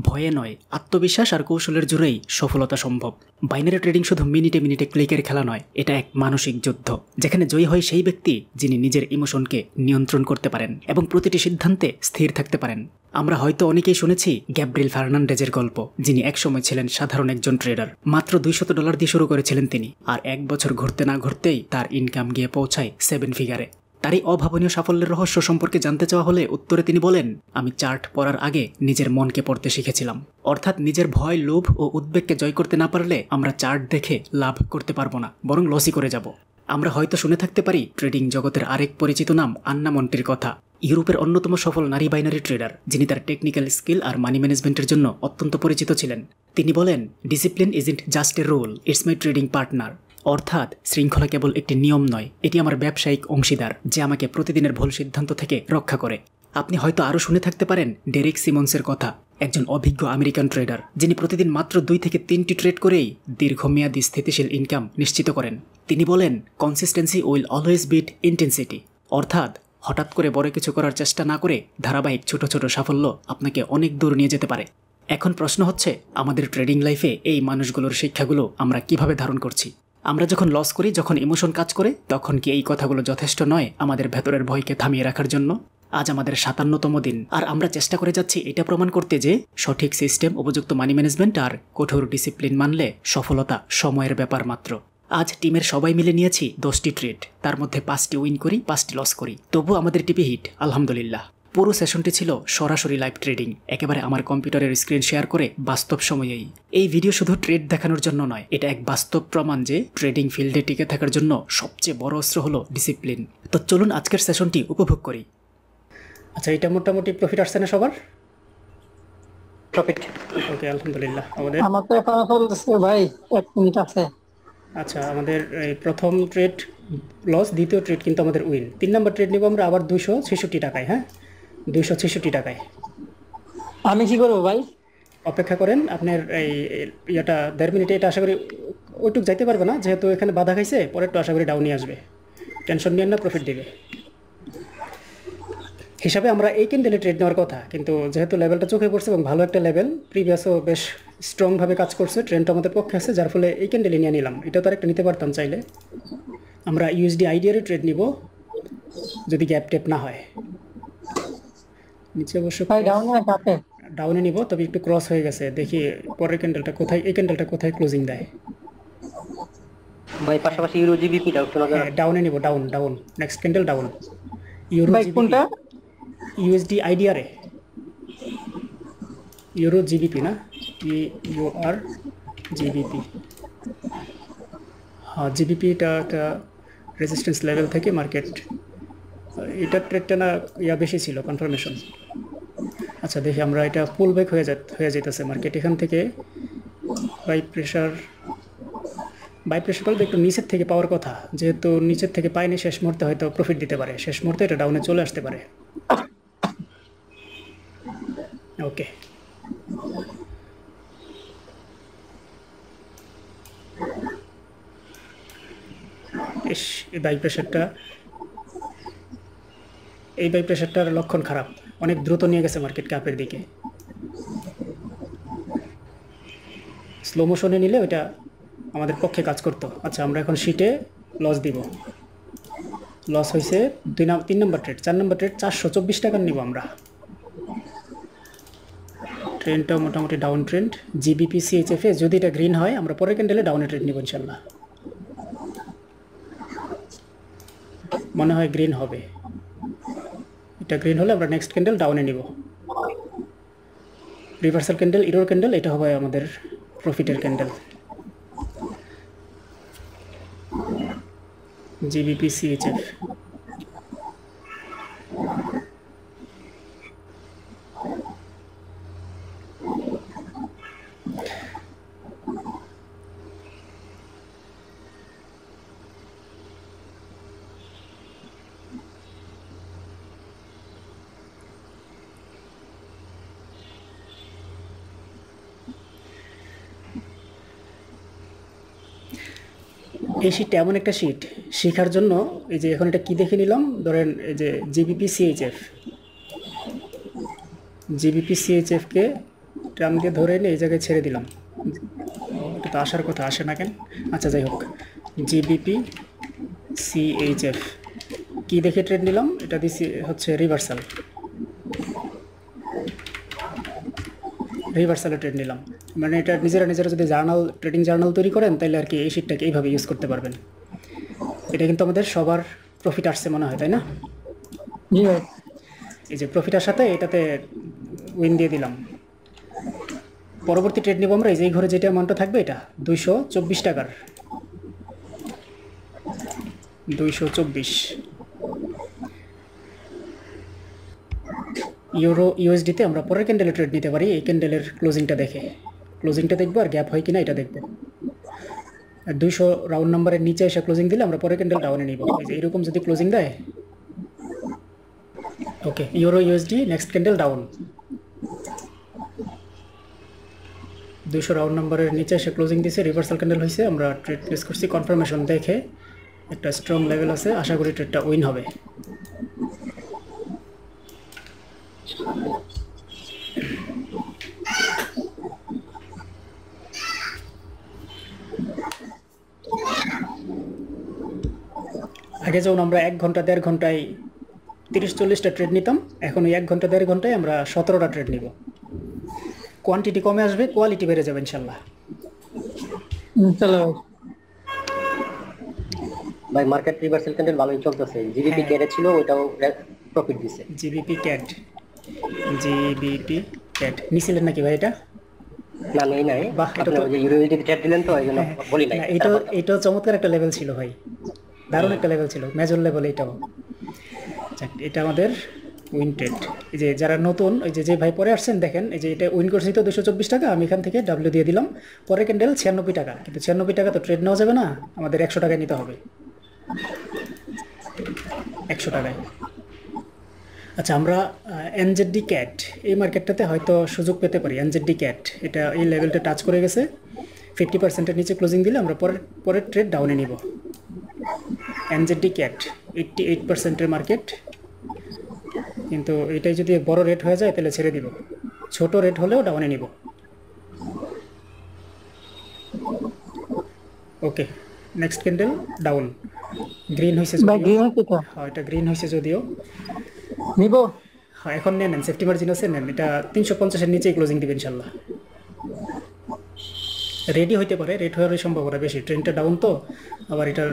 ভয়ে নয়, আত্মবিশ্বাস আর কৌশলের জোরেই সফলতা সম্ভব। বাইনারি ট্রেডিং শুধু মিনিটে মিনিটে ক্লিকের খেলা নয়, এটা এক মানসিক যুদ্ধ, যেখানে জয়ী হয় সেই ব্যক্তি যিনি নিজের ইমোশনকে নিয়ন্ত্রণ করতে পারেন এবং প্রতিটি সিদ্ধান্তে স্থির থাকতে পারেন। আমরা হয়তো অনেকেই শুনেছি গ্যাব্রিয়েল ফার্নান্ডেজের গল্প, যিনি একসময় ছিলেন সাধারণ একজন ট্রেডার। মাত্র $200 দিয়ে শুরু করেছিলেন তিনি, আর 1 বছর ঘুরতে না ঘুরতেই তার ইনকাম গিয়ে পৌঁছায় 7 ফিগারে। তার এই অভাবনীয় সাফল্যের রহস্য সম্পর্কে জানতে চাওয়া হলে উত্তরে তিনি বলেন, আমি চার্ট পড়ার আগে নিজের মনকে পড়তে শিখেছিলাম। অর্থাৎ নিজের ভয়, লোভ ও উদ্বেগকে জয় করতে না পারলে আমরা চার্ট দেখে লাভ করতে পারবো না, বরং লসই করে যাব। আমরা হয়তো শুনে থাকতে পারি ট্রেডিং জগতের আরেক পরিচিত নাম আন্না মন্টির কথা। ইউরোপের অন্যতম সফল নারী বাইনারি ট্রেডার, যিনি তার টেকনিক্যাল স্কিল আর মানি ম্যানেজমেন্টের জন্য অত্যন্ত পরিচিত ছিলেন। তিনি বলেন, discipline isn't just a rule, it's my trading partner. অর্থাৎ শৃঙ্খলা কেবল একটি নিয়ম নয়, এটি আমার ব্যবসায়িক অংশীদার, যে আমাকে প্রতিদিনের ভুল সিদ্ধান্ত থেকে রক্ষা করে। আপনি হয়তো আরও শুনে থাকতে পারেন ডেরেক সিমন্সের কথা, একজন অভিজ্ঞ আমেরিকান ট্রেডার, যিনি প্রতিদিন মাত্র 2 থেকে 3টি ট্রেড করেই দীর্ঘমেয়াদী স্থিতিশীল ইনকাম নিশ্চিত করেন। তিনি বলেন, consistency will always beat intensity. অর্থাৎ হঠাৎ করে বড় কিছু করার চেষ্টা না করে ধারাবাহিক ছোট ছোট সাফল্য আপনাকে অনেক দূর নিয়ে যেতে পারে। এখন প্রশ্ন হচ্ছে, আমাদের ট্রেডিং লাইফে এই মানুষগুলোর শিক্ষাগুলো আমরা কিভাবে ধারণ করছি? আমরা যখন লস করি, যখন ইমোশন কাজ করে, তখন কি এই কথাগুলো যথেষ্ট নয় আমাদের ভেতরের ভয়কে থামিয়ে রাখার জন্য? আজ আমাদের 57তম দিন, আর আমরা চেষ্টা করে যাচ্ছি এটা প্রমাণ করতে যে সঠিক সিস্টেম, উপযুক্ত মানি ম্যানেজমেন্ট আর কঠোর ডিসিপ্লিন মানলে সফলতা সময়ের ব্যাপার মাত্র। আজ টিমের সবাই মিলে নিয়েছি 10টি ট্রেড, তার মধ্যে 5টি উইন করি, 5টি লস করি, তবু আমাদের টিপি হিট, আলহামদুলিল্লাহ। পুরো সেশনটি ছিল সরাসরি লাইভ ট্রেডিং, একেবারে আমার কম্পিউটারের স্ক্রিন শেয়ার করে বাস্তব সময়েই। এই ভিডিও শুধু ট্রেড দেখানোর জন্য নয়, এটা এক বাস্তব প্রমাণ যে ট্রেডিং ফিল্ডে টিকে থাকার জন্য সবচেয়ে বড় অস্ত্র হলো ডিসিপ্লিন। তো চলুন আজকের সেশনটি উপভোগ করি। আচ্ছা, এটা মোটামুটি প্রফিট আসছে না সবার? প্রফিট, ওকে, আলহামদুলিল্লাহ। আমার তো এখন চলতেছে ভাই, 1 মিনিট আছে। আচ্ছা, আমাদের এই প্রথম ট্রেড লস, দ্বিতীয় ট্রেড কিন্তু আমাদের উইন। 3 নম্বর ট্রেড নিব আমরা আবার 266 টাকায়। হ্যাঁ, 266 টাকায়। আমি কি করবো ভাই? অপেক্ষা করেন, আপনার এই ইয়েটা 1.5 মিনিটে, এটা আশা করি ওইটুক যাইতে পারবে না, যেহেতু এখানে বাধা খাইছে, পরে একটু আশা করি ডাউনই আসবে। টেনশন নিয়েন না, প্রফিট দিবে হিসাবে আমরা এই ক্যান্ডেলে ট্রেড নেওয়ার কথা, কিন্তু যেহেতু লেভেলটা চোখে পড়ছে এবং ভালো একটা লেভেল, প্রিভিয়াসও বেশ স্ট্রংভাবে কাজ করছে, ট্রেন্ডটা আমাদের পক্ষে আছে, যার ফলে এই ক্যান্ডেলে নিয়ে নিলাম। এটা তো আর একটা নিতে পারতাম চাইলে। আমরা ইউএসডি আইডিয়ারে ট্রেড নিব, যদি গ্যাপ টেপ না হয়। নিচে অবশ্য ডাউনে নিব, তবে একটু ক্রস হয়ে গেছে, দেখি পরের ক্যান্ডেলটা কোথায়, এই ক্যান্ডেলটা কোথায় ক্লোজিং দেয় ভাই। পাশাপাশি ইউরো জিবিপি ডাউনে নিব, down down, next candle down. Euro কোনটা? ইউএসডি আইডিয়ারে, ইউরো জিবিপি না, ইউআর জিবিপি। হ্যাঁ, জিবিপিটা একটা রেজিস্ট্যান্স লেভেল থেকে মার্কেট, এটা ট্রেডটা না ইয়া বেশি ছিল, কনফার্মেশন। আচ্ছা, দেখি আমরা, এটা পুল ব্যাক হয়ে যেতেছে মার্কেট এখান থেকে। বাই প্রেশার পাইলে একটু নিচের থেকে পাওয়ার কথা, যেহেতু নিচের থেকে পায়নি, শেষ মুহূর্তে হয়তো প্রফিট দিতে পারে, শেষ মুহূর্তে এটা ডাউনে চলে আসতে পারে। ওকে, এই বাই প্রেশারটার লক্ষণ খারাপ, অনেক দ্রুত নিয়ে গেছে মার্কেটকে আপের দিকে। স্লো মোশনে নিলে ওইটা আমাদের পক্ষে কাজ করতো। আচ্ছা, আমরা এখন শিটে লস দিব। লস হয়েছে 3 নম্বর ট্রেড, 4 নম্বর ট্রেড 424 টাকার নিব আমরা। ট্রেন্ডটাও মোটামুটি ডাউন ট্রেন্ড। জিবিপি সিএইচএফে যদি এটা গ্রিন হয়, আমরা পরের ক্যান্ডেলে ডাউনে ট্রেড নিব ইনশাল্লাহ। মনে হয় গ্রিন হবে, এটা গ্রিন হলে আমরা নেক্সট ক্যান্ডেল ডাউনে নিব। রিভার্সাল ক্যান্ডেল, ইরোর ক্যান্ডেল, এটা হবে আমাদের প্রফিটের ক্যান্ডেল। জিবিপি সিএইচএফ, এই শিটটা এমন একটা শিট, শেখার জন্য। এই যে এখন এটা কি দেখে নিলাম, ধরেন এই যে জিবিপি সিএইচএফকে ট্রাম দিয়ে ধরে এনে এই জায়গায় ছেড়ে দিলাম। এটা তো আসার কথা, আসে না কেন? আচ্ছা যাই হোক, জিবিপি সিএইচএফ কি দেখে ট্রেড নিলাম? এটা দিছি হচ্ছে রিভার্সালে ট্রেড নিলাম। মানে এটা নিজেরা যদি ট্রেডিং জার্নাল তৈরি করেন তাহলে আর কি এই শিটটাকে এইভাবে ইউজ করতে পারবেন। এটা কিন্তু আমাদের সবার প্রফিট আসছে মনে হয়, তাই না? এই যে প্রফিট আসাতে এটাতে উইন দিয়ে দিলাম। পরবর্তী ট্রেড নেব আমরা, এই যে এই ঘরে যেটা অ্যামাউন্টটা থাকবে এটা 224 টাকার, 224 ইউরো ইউএসডিতে আমরা পরের ক্যান্ডেলে ট্রেড নিতে পারি। এই ক্যান্ডেলের ক্লোজিংটা দেখবো আর গ্যাপ হয় কিনা এটা দেখবো। 200 রাউন্ড নাম্বারের নিচে এসে ক্লোজিং দিলে আমরা পরের ক্যান্ডেল ডাউনে নিব। এই যে এরকম যদি ক্লোজিং দেয়, okay, euro USD next candle down. 200 round নাম্বারের নিচে এসে ক্লোজিং দিছে, রিভার্সাল ক্যান্ডেল হয়েছে, আমরা ট্রেড প্লেস করছি। কনফার্মেশন দেখে একটা স্ট্রং লেভেল আছে, আশা করি ট্রেডটা উইন হবে। আগে যখন আমরা 1 ঘন্টা 1.5 ঘন্টায় 30-40টা ট্রেড নিতাম, এখন ওই 1 ঘন্টা 1.5 ঘন্টায় আমরা 17টা ট্রেড নিব। কোয়ান্টিটি কমে আসবে, কোয়ালিটি বেড়ে যাবে ইনশাল্লাহ। ভাই মার্কেট রিভার্সাল ক্যান্ডেল ভালোই চলতেছে। জিবিপি ক্যাড ছিল, ওটাও প্রফিট দিছে। জিবিপি ক্যাড নিছিলেন নাকি ভাই? এটা না নেই নাই, বাহ, এটা তো ইউরোইউএসডি ট্রেড দিলেন তো এইজন্য বলি নাই। এটা চমৎকার একটা লেভেল ছিল ভাই, দারুণ একটা লেভেল ছিল, মেজর লেভেল এটাও। এটা আমাদের উইন ট্রেড। এই যে যারা নতুন, ওই যে ভাই পরে আসছেন দেখেন, এই যে এটা উইন করছি তো 224 টাকা, আমি এখান থেকে ডাব্লিউ দিয়ে দিলাম। পরে ক্যান্ডেল 96 টাকা, কিন্তু 96 টাকা তো ট্রেড নেওয়া যাবে না, আমাদের 100 টাকায় নিতে হবে, 100 টাকায়। আচ্ছা, আমরা এনজেডডি ক্যাট এই মার্কেটটাতে হয়তো সুযোগ পেতে পারি। এনজেডডি ক্যাট এটা এই লেভেলটা টাচ করে গেছে, 50%-এর নিচে ক্লোজিং দিলে আমরা পরের ট্রেড ডাউনে নিব। এনজেডডি ক্যাট 88%-এর মার্কেট, কিন্তু এটাই যদি বড় রেট হয়ে যায় তাহলে ছেড়ে দিব, ছোট রেট হলেও ডাউনে নিব। ওকে, নেক্সট ক্যান্ডেল ডাউন, গ্রিন হয়েছে। হ্যাঁ, এটা গ্রিন হয়েছে যদিও নিব। হ্যাঁ, এখন নেন, সেফটি মার্জিন আছে, নেন। এটা 350-এর নিচেই ক্লোজিং দিবে ইনশাল্লাহ। রেডি হইতে পারে, রেট হওয়ার সম্ভাবনা বেশি, ট্রেনটা ডাউন তো, আবার এটার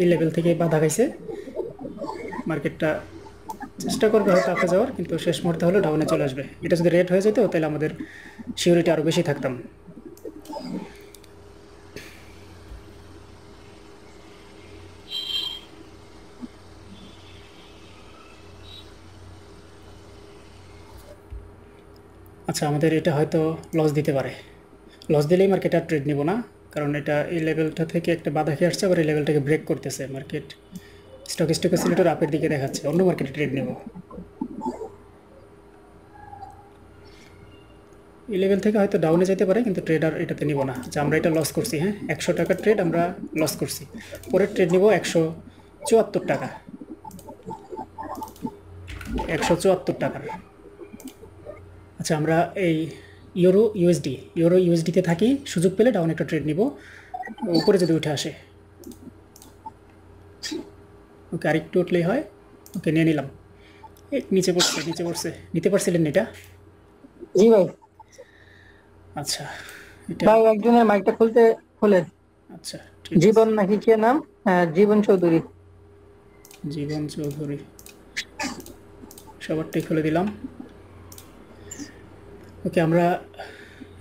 এই লেভেল থেকে বাধা খাইছে মার্কেটটা, চেষ্টা করবে হয়তো আপে যাওয়ার, কিন্তু শেষ মুহূর্তে হলে ডাউনে চলে আসবে। এটা যদি রেট হয়ে যেত তাহলে আমাদের সিউরিটি আরও বেশি থাকতাম। আচ্ছা, আমাদের এটা হয়তো লস দিতে পারে, লস দিলেই মার্কেট আর ট্রেড নিব না, কারণ এটা এই লেভেলটা থেকে একটা বাধা খেয়ে আসছে, আবার এই লেভেলটাকে ব্রেক করতেছে মার্কেট। স্টক সিলেক্টর আপের দিকে দেখাচ্ছে, অন্য মার্কেটে ট্রেড নেব। এই লেভেল থেকে হয়তো ডাউনে যেতে পারে, কিন্তু ট্রেড আর এটাতে নিব না। আচ্ছা, আমরা এটা লস করছি, হ্যাঁ 100 টাকার ট্রেড আমরা লস করছি। পরের ট্রেড নিব 174 টাকা, 174 টাকার। আচ্ছা, আমরা এই ইউরো ইউএসডিতে থাকি, সুযোগ পেলে ডাউন একটা ট্রেড নিব, উপরে যদি উঠে আসে। ওকে, আরেকটু উঠলেই হয়। ওকে, নিয়ে নিলাম। নিচে পড়ছে, নিতে পারছিলেন এটা? জি ভাই। আচ্ছা, এটা ভাই একজনের মাইকটা খোলেন। আচ্ছা, জীবন নাকি কি নাম? হ্যাঁ, জীবন চৌধুরী। সবারটাই খুলে দিলাম। ওকে, আমরা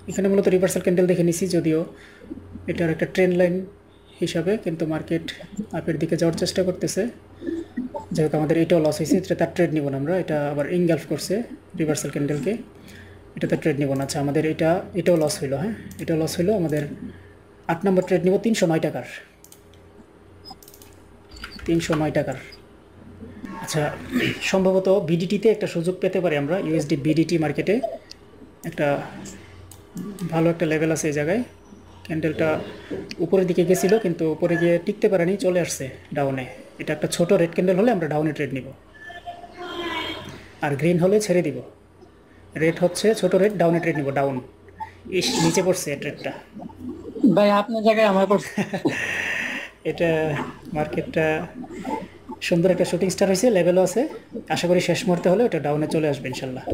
এখানে মূলত রিভার্সাল ক্যান্ডেল দেখে নিছি, যদিও এটার একটা ট্রেন্ড লাইন হিসাবে, কিন্তু মার্কেট আপের দিকে যাওয়ার চেষ্টা করতেছে। যেহেতু আমাদের এটাও লস হয়েছে, এটা তার ট্রেড নিব না আমরা। এটা আবার ইনগালফ করছে রিভার্সাল ক্যান্ডেলকে, এটাতে ট্রেড নিব না। আচ্ছা, আমাদের এটাও লস হইলো, হ্যাঁ এটাও লস হইলো। আমাদের 8 নম্বর ট্রেড নিব 309 টাকার, 309 টাকার। আচ্ছা, সম্ভবত বিডিটিতে একটা সুযোগ পেতে পারি আমরা, ইউএসডি বিডিটি মার্কেটে একটা ভালো একটা লেভেল আছে এই জায়গায়। ক্যান্ডেলটা উপরের দিকে গেছিলো, কিন্তু উপরে গিয়ে টিকতে পারেনি, চলে আসছে ডাউনে। এটা একটা ছোট রেড ক্যান্ডেল হলে আমরা ডাউনে ট্রেড নিব, আর গ্রিন হলে ছেড়ে দিব। রেট হচ্ছে ছোট রেট, ডাউনে ট্রেড নিব, ডাউন। ইস, নিচে পড়ছে ট্রেডটা। ভাই আপনার জায়গায় আমার পড়ছে। এটা মার্কেটটা সুন্দর একটা শুটিং স্টার হয়েছে, লেভেলও আছে। আশা করি শেষ মুহূর্তে হলে ওটা ডাউনে চলে আসবে ইনশাল্লাহ।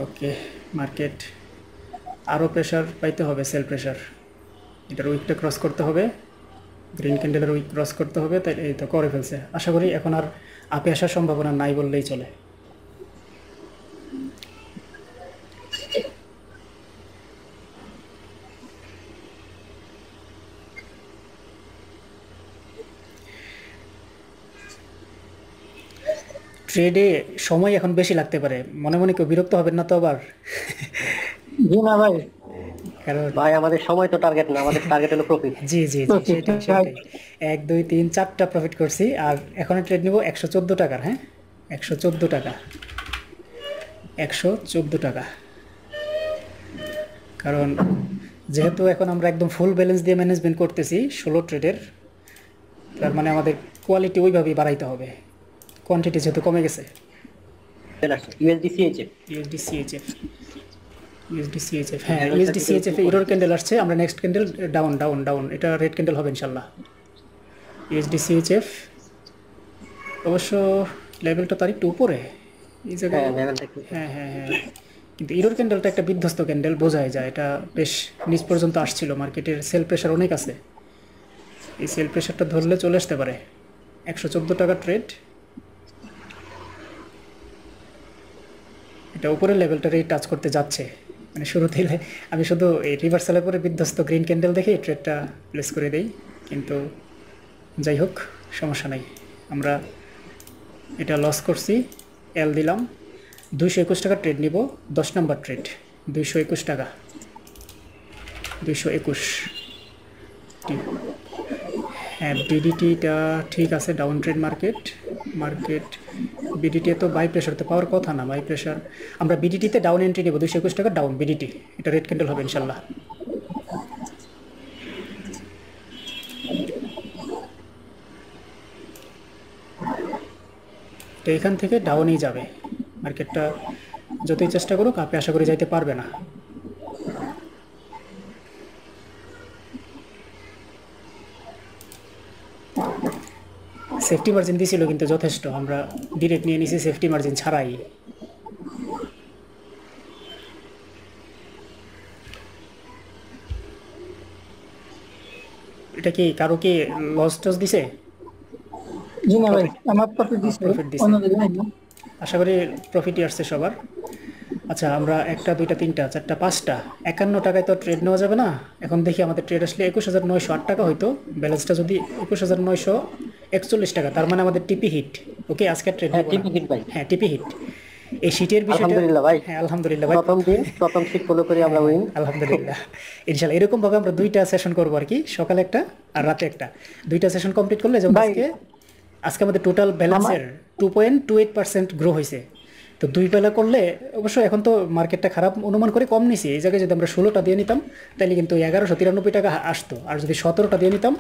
ওকে, মার্কেট আরও প্রেশার পাইতে হবে, সেল প্রেশার। এটার উইকটা ক্রস করতে হবে, গ্রিন ক্যান্ডেলের উইক ক্রস করতে হবে। তাই এই তো করে ফেলছে। আশা করি এখন আর আপে আসার সম্ভাবনা নাই বললেই চলে। ট্রেডে সময় এখন বেশি লাগতে পারে, মনে মনে কেউ বিরক্ত হবেন না তো আবার? জি না ভাই, কারণ ভাই আমাদের সময় তো টার্গেট না, আমাদের টার্গেট হলো প্রফিট। জি জি জি, সেটাই সেটাই। 1 2 3 4টা প্রফিট করছি, আর এখন ট্রেড নিব 114 টাকার। হ্যাঁ, 114 টাকা, 114 টাকা। কারণ যেহেতু এখন আমরা একদম ফুল ব্যালেন্স দিয়ে ম্যানেজমেন্ট করতেছি 16 ট্রেডের, তার মানে আমাদের কোয়ালিটি ওইভাবেই বাড়াইতে হবে, কোয়ান্টিটি যেহেতু কমে গেছে। USD CHF, USD CHF, USD CHF, হ্যাঁ ইউএসডি সিএইচএফ এ ইরোর ক্যান্ডেল আসছে। আমরা next candle down down down, এটা রেড ক্যান্ডেল হবে ইনশাল্লাহ। ইউএসডি সিএইচএফ অবশ্য লেভেলটা তার একটু উপরে এই জায়গায়। হ্যাঁ হ্যাঁ হ্যাঁ, কিন্তু ইরোর ক্যান্ডেলটা একটা বিধ্বস্ত ক্যান্ডেল, বোঝাই যায়। এটা বেশ নিচ পর্যন্ত আসছিল, মার্কেটের সেল প্রেশার অনেক আছে। এই সেল প্রেশারটা ধরলে চলে আসতে পারে। 114 টাকা ট্রেড, এটা উপরের লেভেলটারই টাচ করতে যাচ্ছে। মানে শুরুতেই আমি শুধু এই রিভার্সালের পরে বিধ্বস্ত গ্রিন ক্যান্ডেল দেখে ট্রেডটা প্লেস করে দেই, কিন্তু যাই হোক সমস্যা নাই। আমরা এটা লস করছি, এল দিলাম। 221 টাকা ট্রেড নিব, 10 নাম্বার ট্রেড, 221 টাকা, 221। হ্যাঁ, বিডিটিটা ঠিক আছে, ডাউন ট্রেড মার্কেট। বিডিটি তো বাই প্রেশারতে পাওয়ার কথা না, বাই প্রেশার। আমরা বিডিটিতে ডাউন এন্ট্রি নেব, 221 টাকা ডাউন বিডিটি, এটা রেড ক্যান্ডেল হবে ইনশাল্লাহ। তো এখান থেকে ডাউনেই যাবে মার্কেটটা, যতই চেষ্টা করুক আপনি আশা করি যাইতে পারবে না। সেফটি মার্জিন দিয়েছিল কিন্তু যথেষ্ট, আমরা ডিরেক্ট নিয়ে নিছি সেফটি মার্জিন ছাড়াই। এটা কি কারো কি লস টস দিছে? জি না ভাই, আমার প্রফিট দিছে, অন্যদের নাই। আশা করি প্রফিটই আসছে সবার। আচ্ছা, আমরা 1টা 2টা 3টা 4টা 5টা 51 টাকায় তো ট্রেড নেওয়া যাবে না। এখন দেখি আমাদের ট্রেড আসলে 21,908 টাকা হইতো, ব্যালেন্সটা যদি 21,941 টাকা, তার মানে আমাদের টিপি হিট। ওকে, আজকে ট্রেড টিপি হিট ভাই। হ্যাঁ, টিপি হিট। এই শীটের বিষয়টা আলহামদুলিল্লাহ ভাই, হ্যাঁ আলহামদুলিল্লাহ ভাই, প্রথম দিন প্রথম শীট ফলো করে আমরা উইন আলহামদুলিল্লাহ। ইনশাআল্লাহ এরকম ভাবে আমরা 2টা সেশন করবো আর কি, সকালে একটা আর রাতে একটা। 2টা সেশন কমপ্লিট করলে যেমন আজকে আমাদের টোটাল ব্যালেন্সের 2.28% গ্রো হয়েছে। তো 2 বেলা করলে অবশ্য এখন তো মার্কেটটা খারাপ অনুমান করে কম নিছি, এই জায়গায় যদি আমরা 16টা দিয়ে নিতাম তাহলে কিন্তু 1193 টাকা আসতো। আর যদি 17টা দিয়ে নিতাম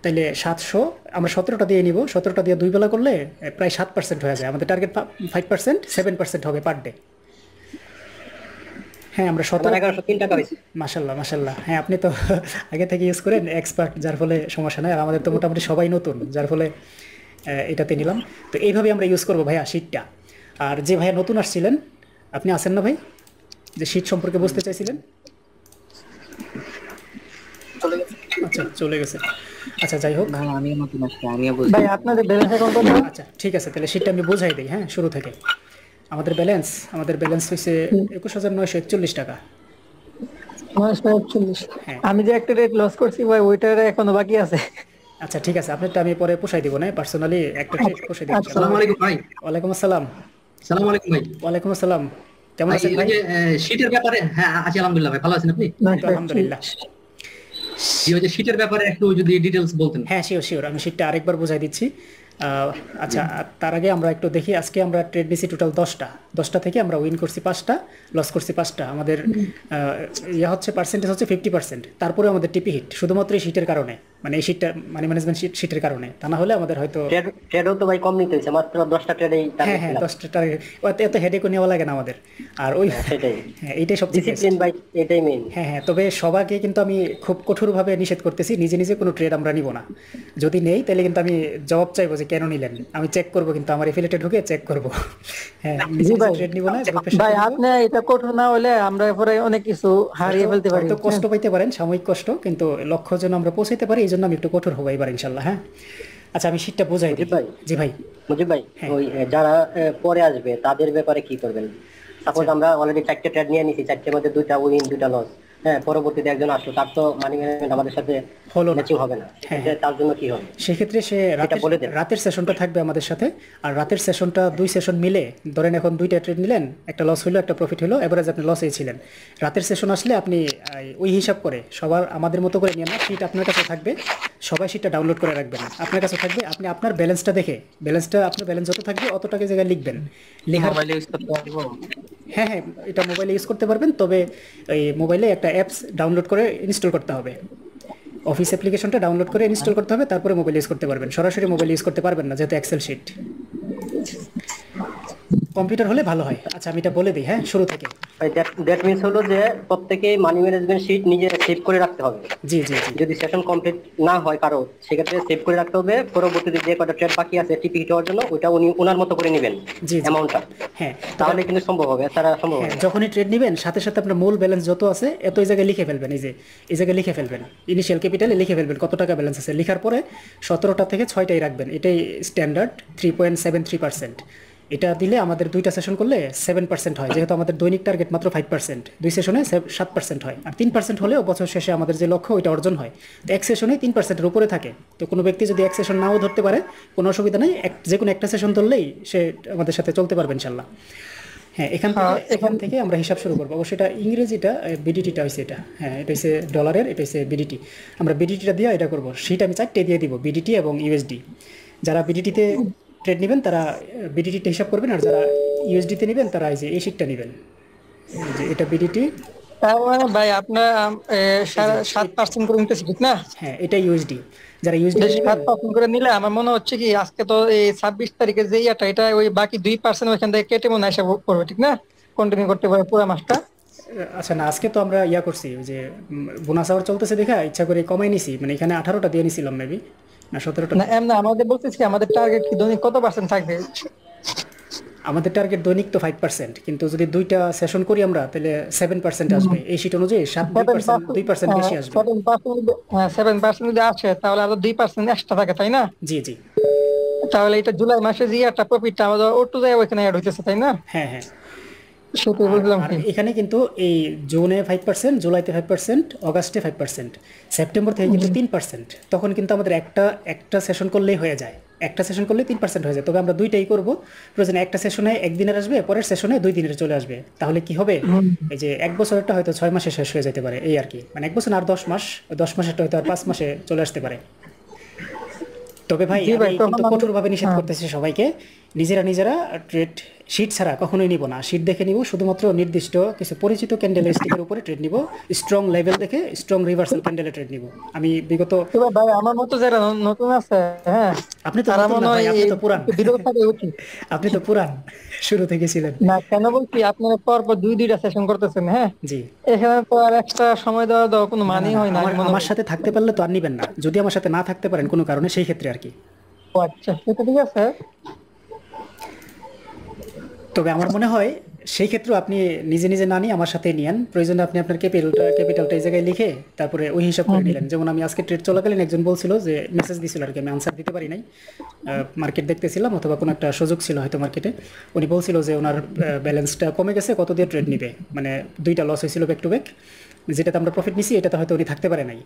তাহলে 700, আমরা 17টা দিয়ে নিব, 17টা দিয়ে 2 বেলা করলে প্রায় 7% হয়ে যায়। আমাদের টার্গেট 5%, 7% হবে পার ডে। হ্যাঁ, আমরা 1103 টাকা হয়েছে। মাশাল্লাহ মাশাল্লাহ। হ্যাঁ, আপনি তো আগে থেকে ইউজ করেন, এক্সপার্ট, যার ফলে সমস্যা নাই। আর আমাদের তো মোটামুটি সবাই নতুন, যার ফলে এটাতে নিলাম। তো এইভাবে আমরা ইউজ করবো ভাইয়া শীটটা। আর যে ভাইয়া নতুন আসছিলেন, আপনি আছেন না ভাই, যে শীট সম্পর্কে বুঝতে চাইছিলেন? আচ্ছা, চলে গেছে। আচ্ছা, যাই হোক, ভাই আপনাদের ব্যালেন্স অ্যাকাউন্ট কত? আচ্ছা ঠিক আছে, তাহলে শীটটা আমি বোঝাই দিই। হ্যাঁ, শুরু থেকে আমাদের ব্যালেন্স হয়েছে 21,941 টাকা। 941। হ্যাঁ। আমি যে একটা রেট লস করছি ভাই, ওইটার এখনো বাকি আছে। আচ্ছা ঠিক আছে, আপনারটা আমি পরে পোষাই দিব না, পার্সোনালি একটা ট্রেড পোষাই দিব। আসসালামু আলাইকুম ভাই। ওয়ালাইকুম আসসালাম। আসসালামু আলাইকুম ভাই। ওয়ালাইকুম আসসালাম, কেমন ভাই আছেন ভাই? এই যে শীটের ব্যাপারে, হ্যাঁ আছি আলহামদুলিল্লাহ ভাই, ভালো আছেন আপনি? আলহামদুলিল্লাহ। এই যে শীটের ব্যাপারে একটু যদি ডিটেইলস বলতেন। হ্যাঁ, শিওর, আমি শীটটা আরেকবার বোঝাই দিচ্ছি। আচ্ছা, আর তার আগে আমরা একটু দেখি আজকে আমরা ট্রেড নিয়েছি টোটাল 10টা থেকে আমরা উইন করছি 5টা, লস করছি 5টা। আমাদের হচ্ছে পার্সেন্টেজ হচ্ছে 50%। তারপরে আমাদের টিপি হিট শুধুমাত্র এই শীটের কারণে, মানে এই শীটটা মানি ম্যানেজমেন্ট শীটের কারণে, তা না হলে আমাদের হয়তো ট্রেডও তো ভাই কম নিতে হয়েছে, মাত্র 10টা ট্রেডেই। হ্যাঁ 10টা এত হেডেকও নেওয়া লাগে না আমাদের। আর ওই সেটাই, হ্যাঁ এইটাই সবচেয়ে ডিসিপ্লিন ভাই, এটাই মেইন। হ্যাঁ তবে সবাইকে কিন্তু আমি খুব কঠোরভাবে নিষেধ করতেছি, নিজে নিজে কোনো ট্রেড আমরা নিব না। যদি নেই তাহলে কিন্তু আমি জবাব চাইবো যে কেন নিলেন, আমি চেক করবো, কিন্তু আমার এফিলিয়েটে ঢুকে চেক করবো। হ্যাঁ নিজে নিজে ট্রেড নিব না। ভাই আপনি এটা কঠোর না হলে আমরা পরে অনেক কিছু হারিয়ে ফেলতে পারি, তো কষ্ট পাইতে পারেন, সাময়িক কষ্ট, কিন্তু লক্ষ্য যেন আমরা পৌঁছাইতে পারি, এই জন্য আমি একটু কঠোর হবো এবার ইনশাল্লাহ। হ্যাঁ আচ্ছা, আমি শীটটা বোঝাই দিই ভাই। জি ভাই মুজিব ভাই, ওই যারা পরে আসবে তাদের ব্যাপারে কি করবেন? সাপোজ আমরা অলরেডি 4টে ট্রেড নিয়ে নিছি, 4টের মধ্যে 2টা উইন 2টা লস, হ্যাঁ পরবর্তীতে একজন আসলো, তার তো মানি ম্যানেজমেন্ট আমাদের সাথে হলো না, হবে না, তার জন্য কি হবে? সেক্ষেত্রে সে রাতের সেশনটা থাকবে আমাদের সাথে। আর রাতের সেশনটা 2 সেশন মিলে, ধরেন এখন 2টা ট্রেড নিলেন, একটা লস হলো একটা প্রফিট হলো, এভারেজ আপনি লসেই ছিলেন। রাতের সেশন আসলে আপনি ওই হিসাব করে সবার আমাদের মতো করে নিয়ে না, শীট আপনার কাছে থাকবে, সবাই শীটটা ডাউনলোড করে রাখবেন, আপনার কাছে থাকবে। আপনি আপনার ব্যালেন্সটা দেখে, আপনার ব্যালেন্স যত থাকবে অত টাকা জায়গায় লিখবেন, লেখার হ্যাঁ এটা মোবাইলে ইউজ করতে পারবেন। তবে এই মোবাইলে একটা অ্যাপস ডাউনলোড করে ইনস্টল করতে হবে, অফিস অ্যাপ্লিকেশনটা ডাউনলোড করে ইনস্টল করতে হবে, তারপরে মোবাইল ইউজ করতে পারবেন। সরাসরি মোবাইল ইউজ করতে পারবেন না, যেহেতু এক্সেল শিট। কম্পিউটার হলে ভালো হয়। আচ্ছা আমি এটা বলে দিই হ্যাঁ শুরু থেকে। দ্যাট মিন্স হলো যে প্রত্যেকেই মানি ম্যানেজমেন্ট শিট নিজে সেভ করে রাখতে হবে। জি জি জি, যদি সেশন কমপ্লিট না হয় কারো, সেক্ষেত্রে সেভ করে রাখতে হবে। পরবর্তীতে যে কটা ট্রেড বাকি আছে টিপি হিট হওয়ার জন্য, ওইটা উনি ওনার মতো করে নেবেন অ্যামাউন্টটা। হ্যাঁ তাহলে কিন্তু সম্ভব হবে, এছাড়া সম্ভব হবে না। যখনই ট্রেড নেবেন সাথে সাথে আপনার মূল ব্যালেন্স যত আছে এত এই জায়গায় লিখে ফেলবেন। এই জায়গায় লিখে ফেলবেন, ইনিশিয়াল ক্যাপিটালে লিখে ফেলবেন কত টাকা ব্যালেন্স আছে। লিখার পরে 17টা থেকে 6টাই রাখবেন, এটাই স্ট্যান্ডার্ড 3.73%। এটা দিলে আমাদের 2টা সেশন করলে 7% হয়, যেহেতু আমাদের দৈনিক টার্গেট মাত্র 5%, 2 সেশনে 7% হয়। আর 3% হলেও বছর শেষে আমাদের যে লক্ষ্য ওইটা অর্জন হয়। তো এক সেশনে 3%-এর উপরে থাকে। তো কোনো ব্যক্তি যদি এক সেশন নাও ধরতে পারে কোনো অসুবিধা নেই, যে কোনো একটা সেশন ধরলেই সে আমাদের সাথে চলতে পারবে ইনশাল্লাহ। হ্যাঁ এখান থেকে আমরা হিসাব শুরু করবো। অবশ্যই এটা ইংরেজিটা বিডিটিটা হয়েছে, এটা হ্যাঁ এটা হচ্ছে ডলারের, এটা হচ্ছে বিডিটি। আমরা বিডিটিটা দিয়ে এটা করবো। সেটা আমি 4টে দিয়ে দিব, বিডিটি এবং ইউএসডি। যারা বিডিটিতে ট্রেড নেবেন তারা বিডিটিটা হিসাব করবেন, আর যারা ইউএসডিতে নেবেন তারা এই শিটটা নেবেন। যে এটা বিডিটি, ভাই আপনার 7% করে নিতেছি ঠিক না? হ্যাঁ এটা ইউএসডি। যারা ইউএসডি 7% করে নিলে আমার মনে হচ্ছে কি আজকে তো এই 26 তারিখের যে এটা ওই বাকি 2% ওইখান থেকে কেটে মনে আসা করবে ঠিক না? কন্টিনিউ করতে পারে পুরো মাসটা। আচ্ছা না, আজকে তো আমরা করছি যে বোনাস আওয়ার চলতেছে দেখা ইচ্ছা করে কমাই নিছি, মানে এখানে 18টা দিয়ে নিছিলাম মেবি, না 17টা না। এমন আমাদের বলতেছি আমাদের টার্গেট কি দৈনিক কত পার্সেন্ট থাকবে? আমাদের টার্গেট দৈনিক তো 5%, কিন্তু যদি 2টা সেশন করি আমরা তাহলে 7% আসবে। এই শীট অনুযায়ী 2% বেশি আসবে। 7% যদি আসে তাহলে আরো 2% এক্সট্রা থাকে তাই না? জি জি, তাহলে এটা জুলাই মাসে যে একটা প্রফিটটা আমাদের অটো যায় ওইখানে অ্যাড হইতেছে তাই না? হ্যাঁ হ্যাঁ। আর এখানে কিন্তু এই জুনে 5%, জুলাইতে 5%, অগাস্টে 5%, সেপ্টেম্বর থেকে কিন্তু 3%। তখন কিন্তু আমাদের একটা সেশন করলেই হয়ে যায়, একটা সেশন করলে 3% হয়ে যায়। তবে আমরা 2টাই করবো, প্রয়োজনে একটা সেশনে 1 দিনের আসবে, পরের সেশনে 2 দিনের চলে আসবে। তাহলে কি হবে, এই যে 1 বছরটা হয়তো 6 মাসে শেষ হয়ে যেতে পারে, এই আর কি। মানে 1 বছর আর 10 মাস, 10 মাসেরটা হয়তো আর 5 মাসে চলে আসতে পারে। তবে ভাই আমি কিন্তু কঠোরভাবে নিষেধ করতেছি সবাইকে, নিজেরা ট্রেড শিট ছাড়া কখনোই নিব না। শিট দেখে নিব, শুধুমাত্র নির্দিষ্ট কিছু পরিচিত ক্যান্ডেলের স্টিকের উপরে ট্রেড নিব, স্ট্রং লেভেল দেখে স্ট্রং রিভার্সাল ক্যান্ডেলে ট্রেড নিব। আমি বিগত ভাই আমার মতো যারা নতুন আছে, হ্যাঁ আপনি তো পুরান, আপনি তো পুরান শুরু থেকে ছিলেন না। কেন বলছি, আপনারা পরপর 2টা সেশন করতেছেন, হ্যাঁ জি, এখানে তো আর এক্সট্রা সময় দেওয়া কোনো মানেই হয় না। আমার সাথে থাকতে পারলে তো আর নিবেন না, যদি আমার সাথে না থাকতে পারেন কোনো কারণে, সেই ক্ষেত্রে আর কি। আচ্ছা সেটা ঠিক আছে। তবে আমার মনে হয় সেই ক্ষেত্রে আপনি নিজে না নিয়ে আমার সাথে নিয়েন, প্রয়োজনে আপনি আপনার ক্যাপিটালটা এই জায়গায় লিখে তারপরে ওই হিসাব করে নিলেন। যেমন আমি আজকে ট্রেড চলাকালীন একজন বলছিল যে মেসেজ দিছিল আর কি, আমি আনসার দিতে পারি নাই, মার্কেট দেখতেছিলাম অথবা কোনো একটা সুযোগ ছিল হয়তো মার্কেটে। উনি বলছিল যে ওনার ব্যালেন্সটা কমে গেছে, কত দিয়ে ট্রেড নিবে, মানে 2টা লস হয়েছিল ব্যাক টু ব্যাক, যেটাতে আমরা প্রফিট নিছি এটাতে হয়তো উনি থাকতে পারে নাই।